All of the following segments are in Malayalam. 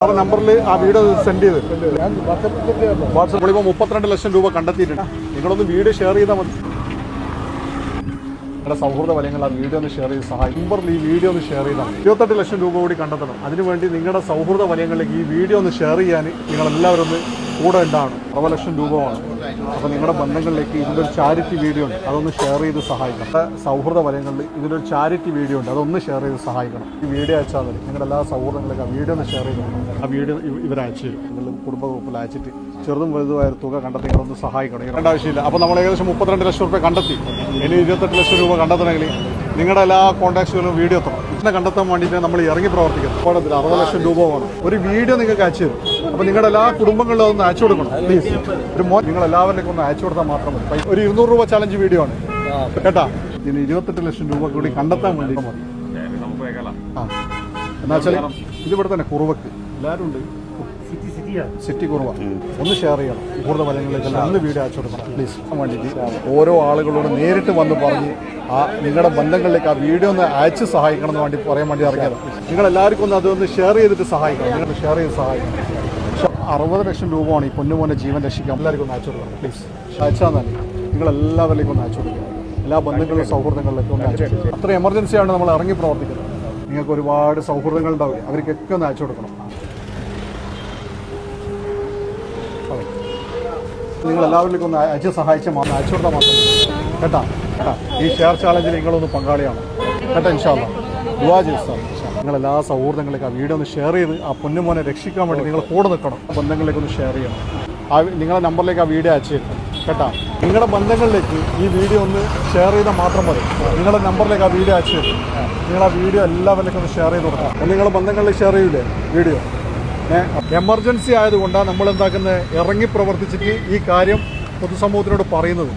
ആ നമ്പറിൽ ആ വീഡിയോ സെൻഡ് ചെയ്ത് വാട്സാപ്പിൽ ഇപ്പോൾ 32 ലക്ഷം രൂപ കണ്ടെത്തിയിട്ടുണ്ട്. നിങ്ങളൊന്ന് വീഡിയോ ഷെയർ ചെയ്താൽ മതി. നിങ്ങളുടെ സൗഹൃദ വലയങ്ങൾ ആ വീഡിയോ ഒന്ന് ഷെയർ ചെയ്ത് സഹായിക്കും. നമ്പറിൽ ഈ വീഡിയോ ഒന്ന് ഷെയർ ചെയ്താൽ 28 ലക്ഷം രൂപ കൂടി കണ്ടെത്തണം. അതിനുവേണ്ടി നിങ്ങളുടെ സൗഹൃദ വലയങ്ങളിലേക്ക് ഈ വീഡിയോ ഒന്ന് ഷെയർ ചെയ്യാൻ നിങ്ങളെല്ലാവരും ഒന്ന് കൂടെ ഉണ്ടാവണം. 60 ലക്ഷം രൂപയാണ്. അപ്പോൾ നിങ്ങളുടെ ബന്ധങ്ങളിലേക്ക് ഇതിലൊരു ചാരിറ്റി വീഡിയോ ഉണ്ട്, അതൊന്ന് ഷെയർ ചെയ്ത് സഹായിക്കണം. സൗഹൃദ വലയങ്ങളിൽ ഇതിലൊരു ചാരിറ്റി വീഡിയോ ഉണ്ട്, അതൊന്ന് ഷെയർ ചെയ്ത് സഹായിക്കണം. ഈ വീഡിയോ അയച്ചാൽ മതി. നിങ്ങളുടെ എല്ലാ സൗഹൃദങ്ങളിലേക്ക് ആ വീഡിയോ ഒന്ന് ഷെയർ ചെയ്ത് ആ വീഡിയോ ഇവരയച്ചു തരും. നിങ്ങൾ കുടുംബ ഗ്രൂപ്പിൽ അയച്ചിട്ട് ചെറുതും വലുതുമായ തുക കണ്ടെത്തി നിങ്ങളൊന്ന് സഹായിക്കണം. ഇതിൻ്റെ ആവശ്യമില്ല. അപ്പോൾ നമ്മൾ ഏകദേശം 32 ലക്ഷം രൂപ കണ്ടെത്തി. ഇനി 28 ലക്ഷം രൂപ കണ്ടെത്തണമെങ്കിൽ നിങ്ങളുടെ എല്ലാ കോൺടാക്റ്റുകളും വീഡിയോ എത്തണം. ഇതിനെ കണ്ടെത്താൻ വേണ്ടിയിട്ട് നമ്മൾ ഇറങ്ങി പ്രവർത്തിക്കുന്നത്. കോടതിയിൽ 60 ലക്ഷം രൂപ വേണം. ഒരു വീഡിയോ നിങ്ങൾക്ക് അയച്ചു തരും. അപ്പോൾ നിങ്ങളുടെ എല്ലാ കുടുംബങ്ങളിലും അതൊന്ന് അയച്ചു കൊടുക്കണം പ്ലീസ്. ഒരു നിങ്ങളെല്ലാവരിലേക്കും ഒന്ന് അയച്ചു കൊടുത്താൽ മാത്രം മതി. ഒരു 200 രൂപ ചലഞ്ച് വീഡിയോ ആണ് കേട്ടാ. ഇതിന് 28 ലക്ഷം രൂപ കൂടി കണ്ടെത്താൻ വേണ്ടി മതി. ആ എന്നാ വെച്ചാൽ ഇതിവിടെ തന്നെ കുറുവക്ക് എല്ലാവരും ഉണ്ട്. സിറ്റി കുറവ ഒന്ന് ഷെയർ ചെയ്യണം. കൂടുതൽ വലയങ്ങളിലേക്കെല്ലാം ഒന്ന് വീഡിയോ അയച്ചു കൊടുക്കണം പ്ലീസ്. വേണ്ടിയിട്ട് ഓരോ ആളുകളോട് നേരിട്ട് വന്ന് പറഞ്ഞ് ആ നിങ്ങളുടെ ബന്ധങ്ങളിലേക്ക് ആ വീഡിയോ ഒന്ന് അയച്ച് സഹായിക്കണം എന്ന് വേണ്ടി പറയാൻ വേണ്ടി ഇറങ്ങിയത്. നിങ്ങളെല്ലാവർക്കും ഒന്ന് അതൊന്ന് ഷെയർ ചെയ്തിട്ട് സഹായിക്കണം. നിങ്ങൾ ഷെയർ ചെയ്ത് സഹായിക്കണം. 60 ലക്ഷം രൂപയാണ് ഈ പൊന്നുമോനെ ജീവൻ രക്ഷിക്കാൻ. എല്ലാവർക്കും ഒന്ന് അയച്ചു കൊടുക്കണം പ്ലീസ്. അയച്ചാൽ മതി. നിങ്ങളെല്ലാവരിലേക്കും ഒന്ന് അയച്ചു കൊടുക്കണം. എല്ലാ ബന്ധുക്കളും സൗഹൃദങ്ങളിലേക്കും ഒന്ന് അയച്ചു കൊടുക്കണം. അത്ര എമർജൻസിയാണ് നമ്മൾ ഇറങ്ങി പ്രവർത്തിക്കുന്നത്. നിങ്ങൾക്ക് ഒരുപാട് സൗഹൃദങ്ങൾ ഉണ്ടാവില്ല, അവർക്കൊക്കെ ഒന്ന് അയച്ചു കൊടുക്കണം. നിങ്ങളെല്ലാവരിലേക്കും ഒന്ന് അയച്ച് സഹായിച്ച മാത്രം അയച്ചു കൊടുത്താൽ മാത്രം കേട്ടാ. ഈ ഷെയർ ചാലഞ്ചിൽ നിങ്ങളൊന്ന് പങ്കാളിയാണ് കേട്ടോ. ഇൻഷാ അല്ലാഹ് ദുആ ചെയ്തു. നിങ്ങളെല്ലാ സൗഹൃദങ്ങളിലേക്ക് ആ വീഡിയോ ഒന്ന് ഷെയർ ചെയ്ത് ആ പൊന്നുമോനെ രക്ഷിക്കാൻ വേണ്ടി നിങ്ങൾ കൂടെ നിൽക്കണം. ബന്ധങ്ങളിലേക്ക് ഒന്ന് ഷെയർ ചെയ്യണം. ആ നിങ്ങളുടെ നമ്പറിലേക്ക് ആ വീഡിയോ അയച്ചു തരും കേട്ടാ. നിങ്ങളുടെ ബന്ധങ്ങളിലേക്ക് ഈ വീഡിയോ ഒന്ന് ഷെയർ ചെയ്താൽ മാത്രം മതി. നിങ്ങളുടെ നമ്പറിലേക്ക് ആ വീഡിയോ അയച്ചു തരും. നിങ്ങൾ ആ വീഡിയോ എല്ലാവരിലേക്കും ഒന്ന് ഷെയർ ചെയ്ത് കൊടുക്കാം. നിങ്ങളുടെ ബന്ധങ്ങളിൽ ഷെയർ ചെയ്യൂലേ വീഡിയോ. എമർജൻസി ആയതുകൊണ്ടാണ് നമ്മൾ എന്താക്കുന്നത്, ഇറങ്ങി പ്രവർത്തിച്ചിട്ട് ഈ കാര്യം പൊതുസമൂഹത്തിനോട് പറയുന്നത്.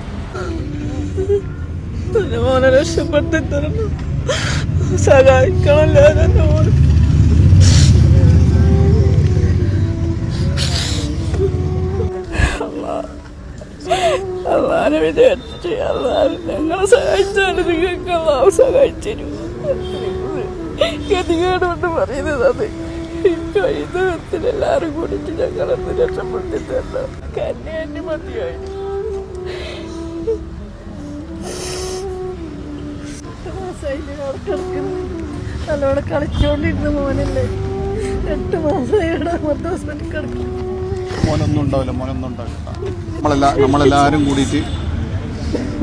അള്ളാനെ വിചാരിച്ച് ഞങ്ങളെ സഹായിച്ചാണ് നിങ്ങൾക്ക് അള്ളാഹു സഹായിച്ചു. ഗതികേടുകൊണ്ട് പറയുന്നത് അത് എല്ലാരും കൂടിച്ച് ഞങ്ങളൊന്ന് രക്ഷപ്പെടുത്തി തരണം. കന്നെ മതിയായി. നല്ലോണം കളിച്ചോണ്ടിരുന്ന മോനല്ലേ. 8 മാസമായിടെ ഹോസ്പിറ്റലിൽ കിടക്കും. മോനൊന്നും ഉണ്ടാവില്ല. നമ്മളെല്ലാവരും കൂടിയിട്ട്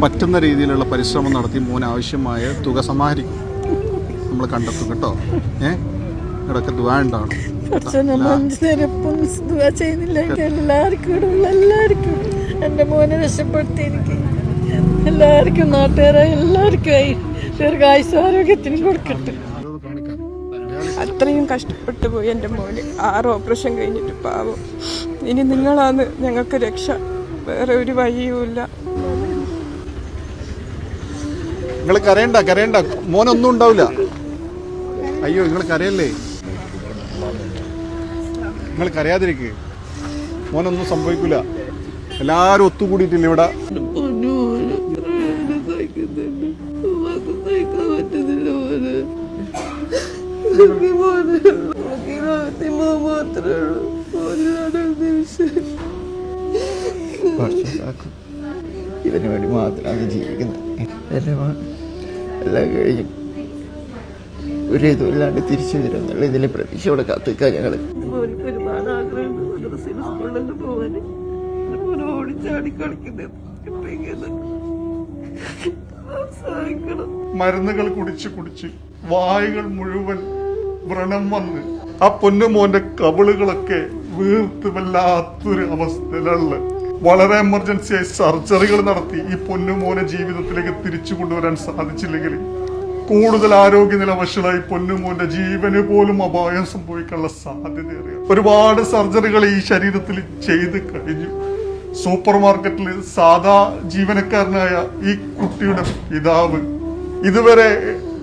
പറ്റുന്ന രീതിയിലുള്ള പരിശ്രമം നടത്തി മോന് ആവശ്യമായ തുക സമാഹരിക്കും. നമ്മൾ കണ്ടെത്തും കേട്ടോ. ഇടയ്ക്ക് ദുആ ഉണ്ടാവണം. എല്ലാവർക്കും എൻ്റെ മോനെ രക്ഷപ്പെടുത്തി എനിക്ക് എല്ലാവർക്കും നാട്ടുകാരായി എല്ലാവർക്കുമായി ദീർഘായുസ്സാരോഗ്യത്തിന് കൊടുക്കട്ടെ. അത്രയും കഷ്ടപ്പെട്ടു പോയി എൻ്റെ മോന്. 6 ഓപ്പറേഷൻ കഴിഞ്ഞിട്ട് പാവം. ഇനി നിങ്ങളാണ് ഞങ്ങൾക്ക് രക്ഷ, വേറെ ഒരു വഴിയുമില്ല. നിങ്ങൾ കരയണ്ട. മോനൊന്നും ഉണ്ടാവില്ല. അയ്യോ നിങ്ങൾ കരയല്ലേ. നിങ്ങൾ കരയാതിരിക്കുക. മോനൊന്നും സംഭവിക്കില്ല. എല്ലാവരും ഒത്തുകൂടിയിട്ടില്ല ഇവിടെ. ഇവന് വേണ്ടി മാത്രമാണ് ജീവിക്കുന്നത്. എല്ലാം കഴിഞ്ഞു ഒരു ഇതുമില്ലാണ്ട് തിരിച്ചു വരുമെന്നുള്ള ഇതിലെ പ്രതീക്ഷയോടെ കാത്തിക്കാൻ ഞങ്ങൾ. ഒരുപാട് ആഗ്രഹമുണ്ട് സ്കൂളിൽ പോവാന്. ഓടിച്ചാടി കളിക്കുന്നത് മരുന്നുകൾ കുടിച്ച് വായുകൾ മുഴുവൻ വ്രണം വന്ന് ആ പൊന്നുമോന്റെ കവിളുകളൊക്കെ വീർത്ത് വല്ലാത്തൊരു അവസ്ഥയിലുള്ള വളരെ എമർജൻസിയായി സർജറികൾ നടത്തി ഈ പൊന്നുമോനെ ജീവിതത്തിലേക്ക് തിരിച്ചു കൊണ്ടുവരാൻ സാധിച്ചില്ലെങ്കിൽ കൂടുതൽ ആരോഗ്യനില വഷളായി പൊന്നുമോന്റെ ജീവന് പോലും അപായം സംഭവിക്കാനുള്ള സാധ്യതയേറിയ ഒരുപാട് സർജറികൾ ഈ ശരീരത്തിൽ ചെയ്ത് കഴിഞ്ഞു. സൂപ്പർ മാർക്കറ്റിൽ സാധാ ജീവനക്കാരനായ ഈ കുട്ടിയുടെ പിതാവ് ഇതുവരെ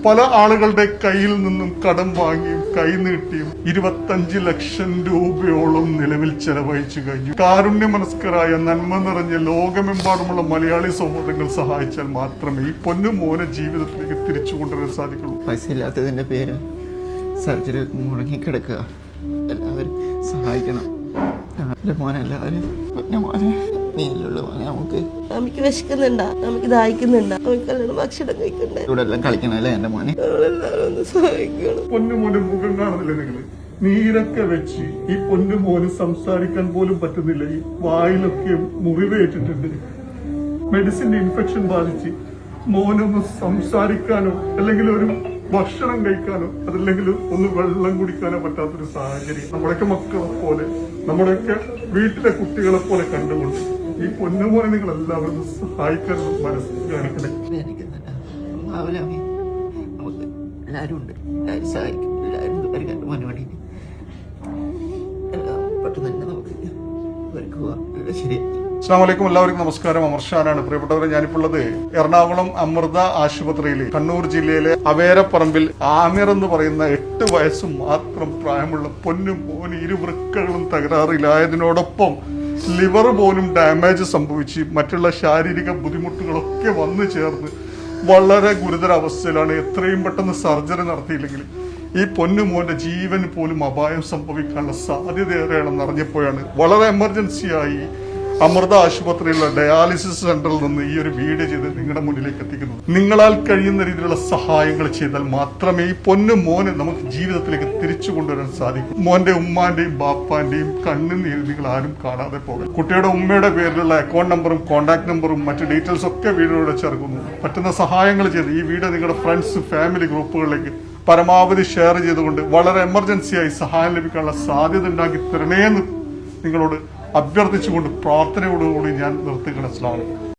പല ആളുകളുടെ കയ്യിൽ നിന്നും കടം വാങ്ങിയും കൈനീട്ടിയും 25 ലക്ഷം രൂപയോളം നിലവിൽ ചെലവഴിച്ചു കഴിഞ്ഞു. കാരുണ്യമനസ്കരായ നന്മ നിറഞ്ഞ ലോകമെമ്പാടുമുള്ള മലയാളി സഹോദരങ്ങൾ സഹായിച്ചാൽ മാത്രമേ ഈ പൊന്നുമോനെ ജീവിതത്തിലേക്ക് തിരിച്ചു കൊണ്ടുവരാൻ സാധിക്കുള്ളൂ. പൈസ ഇല്ലാത്തതിന്റെ പേര് സർജറി മുടങ്ങിക്കിടക്കുക. എല്ലാവരും സഹായിക്കണം. എൻ്റെ മോനെല്ലാവരും പിന്നെ മോനെ നീലുള്ള മോനെ നമുക്ക് വിശക്കുന്നുണ്ടാ, നമുക്ക് ദാഹിക്കുന്നുണ്ടാ, നമുക്ക് നല്ലോണം ഭക്ഷണം കഴിക്കണ്ടേ, ഇവിടെ എല്ലാം കളിക്കണല്ലേ എൻ്റെ മോനെ. നമ്മളെല്ലാവരും ഒന്ന് സഹായിക്കണം. പൊന്നുമോന് മുഖം കാണുന്നില്ലേ നിങ്ങള്? നീരൊക്കെ വെച്ച് ഈ പൊന്നുമോന് സംസാരിക്കാൻ പോലും പറ്റുന്നില്ല. ഈ വായിലൊക്കെ മുറിവേറ്റിട്ടുണ്ട്. മെഡിസിന്റെ ഇൻഫെക്ഷൻ ബാധിച്ച് മോനൊന്ന് സംസാരിക്കാനോ അല്ലെങ്കിൽ ഒരു ഭക്ഷണം കഴിക്കാനോ അതല്ലെങ്കിൽ ഒന്ന് വെള്ളം കുടിക്കാനോ പറ്റാത്തൊരു സാഹചര്യം. നമ്മുടെയൊക്കെ മക്കളെ പോലെ നമ്മുടെയൊക്കെ വീട്ടിലെ കുട്ടികളെ പോലെ കണ്ടുകൊണ്ട് ഈ പൊന്നുമോനെ നിങ്ങൾ എല്ലാവരും സഹായിക്കാൻ മനസ്സിൽ കാണിക്കണേ. നമുക്ക് എല്ലാവരും ഉണ്ട്, എല്ലാവരും സഹായിക്കും, എല്ലാവരും ഒരു കണ്ടു മോനെ വേണ്ടി പെട്ടെന്ന് തന്നെ നമുക്ക് ശരി. അസ്സാം വലൈക്കും, എല്ലാവർക്കും നമസ്കാരം. അമർഷാനാണ്. പ്രിയപ്പെട്ടവരെ, ഞാനിപ്പോൾ ഉള്ളത് എറണാകുളം അമൃത ആശുപത്രിയിൽ കണ്ണൂർ ജില്ലയിലെ അവേരപ്പറമ്പിൽ ആമിർ എന്ന് പറയുന്ന 8 വയസ്സ് മാത്രം പ്രായമുള്ള പൊന്നും മോന് ഇരുവൃക്കകളും തകരാറിലായതിനോടൊപ്പം ലിവർ പോലും ഡാമേജ് സംഭവിച്ച് മറ്റുള്ള ശാരീരിക ബുദ്ധിമുട്ടുകളൊക്കെ വന്നു ചേർന്ന് വളരെ ഗുരുതര അവസ്ഥയിലാണ്. എത്രയും പെട്ടെന്ന് സർജറി നടത്തിയില്ലെങ്കിൽ ഈ പൊന്നുമോന്റെ ജീവന് പോലും അപായം സംഭവിക്കാനുള്ള സാധ്യതയേറെയാണെന്ന് അറിഞ്ഞപ്പോഴാണ് വളരെ എമർജൻസിയായി അമൃത ആശുപത്രിയിലുള്ള ഡയാലിസിസ് സെന്ററിൽ നിന്ന് ഈ ഒരു വീഡിയോ ചെയ്ത് നിങ്ങളുടെ മുന്നിലേക്ക് എത്തിക്കുന്നത്. നിങ്ങളാൽ കഴിയുന്ന രീതിയിലുള്ള സഹായങ്ങൾ ചെയ്താൽ മാത്രമേ ഈ പൊന്നുമോനെ നമുക്ക് ജീവിതത്തിലേക്ക് തിരിച്ചു കൊണ്ടുവരാൻ സാധിക്കൂ. മോന്റെ ഉമ്മാന്റെയും ബാപ്പാന്റെയും കണ്ണുനീര് നിങ്ങൾ ആരും കാണാതെ പോകണം. കുട്ടിയുടെ ഉമ്മയുടെ പേരിലുള്ള അക്കൗണ്ട് നമ്പറും കോൺടാക്ട് നമ്പറും മറ്റ് ഡീറ്റെയിൽസ് ഒക്കെ വീഡിയോയുടെ ചേർക്കുന്നു. പറ്റുന്ന സഹായങ്ങൾ ചെയ്ത് ഈ വീഡിയോ നിങ്ങളുടെ ഫ്രണ്ട്സ് ഫാമിലി ഗ്രൂപ്പുകളിലേക്ക് പരമാവധി ഷെയർ ചെയ്തുകൊണ്ട് വളരെ എമർജൻസിയായി സഹായം ലഭിക്കാനുള്ള സാധ്യത ഉണ്ടാക്കി തരണേന്ന് നിങ്ങളോട് അഭ്യർത്ഥിച്ചുകൊണ്ട് പ്രാർത്ഥനയോടുകൂടി ഞാൻ നിർത്തുകയാണ്. അസ്സലാമു അലൈക്കും.